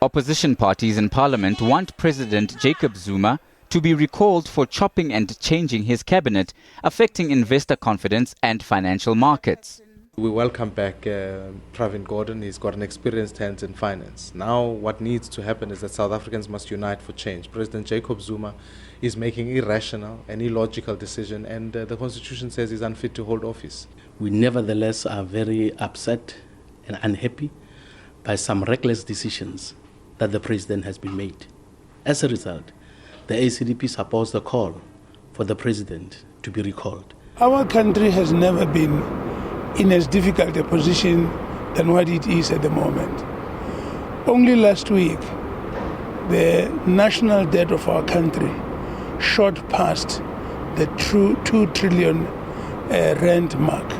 Opposition parties in parliament want President Jacob Zuma to be recalled for chopping and changing his cabinet, affecting investor confidence and financial markets. We welcome back Pravin Gordhan. He's got an experienced hand in finance. Now what needs to happen is that South Africans must unite for change. President Jacob Zuma is making irrational and illogical decisions, and the Constitution says he's unfit to hold office. We nevertheless are very upset and unhappy by some reckless decisions that the President has been made. As a result, the ACDP supports the call for the President to be recalled. Our country has never been in as difficult a position than what it is at the moment. Only last week, the national debt of our country shot past the 2 trillion rand mark.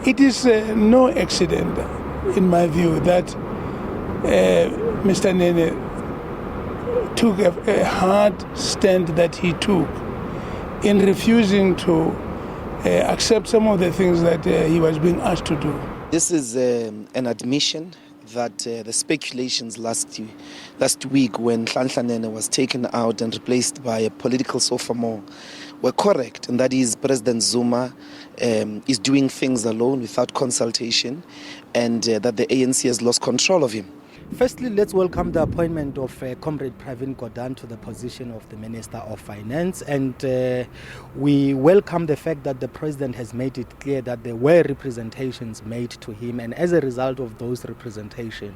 It is no accident, in my view, that Mr. Nene took a hard stand that he took in refusing to accept some of the things that he was being asked to do. This is an admission that the speculations last week when Nhlanhla Nene was taken out and replaced by a political sophomore were correct, and that is President Zuma is doing things alone without consultation, and that the ANC has lost control of him. Firstly, let's welcome the appointment of Comrade Pravin Gordhan to the position of the Minister of Finance, and we welcome the fact that the President has made it clear that there were representations made to him, and as a result of those representations,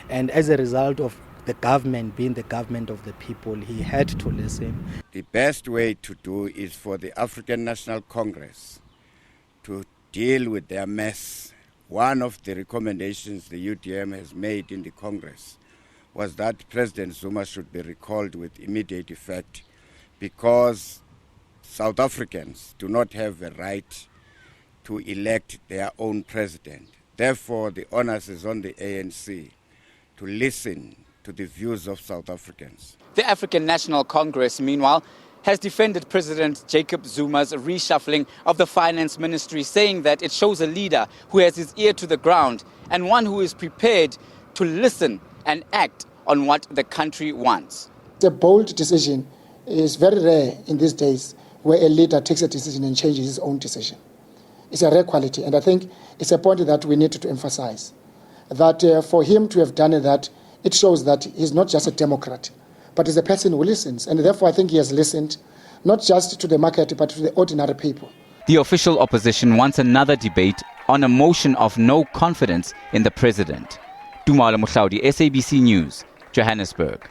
and as a result of the government being the government of the people, he had to listen. The best way to do is for the African National Congress to deal with their mess. One of the recommendations the UDM has made in the Congress was that President Zuma should be recalled with immediate effect because South Africans do not have a right to elect their own president. Therefore, the onus is on the ANC to listen to the views of South Africans. The African National Congress, meanwhile, has defended President Jacob Zuma's reshuffling of the finance ministry, saying that it shows a leader who has his ear to the ground and one who is prepared to listen and act on what the country wants. The bold decision is very rare in these days, where a leader takes a decision and changes his own decision. It's a rare quality, and I think it's a point that we need to emphasize, that for him to have done that, it shows that he's not just a Democrat, but is a person who listens. And therefore, I think he has listened not just to the market, but to the ordinary people. The official opposition wants another debate on a motion of no confidence in the president. Dumala Mohlaudi, SABC News, Johannesburg.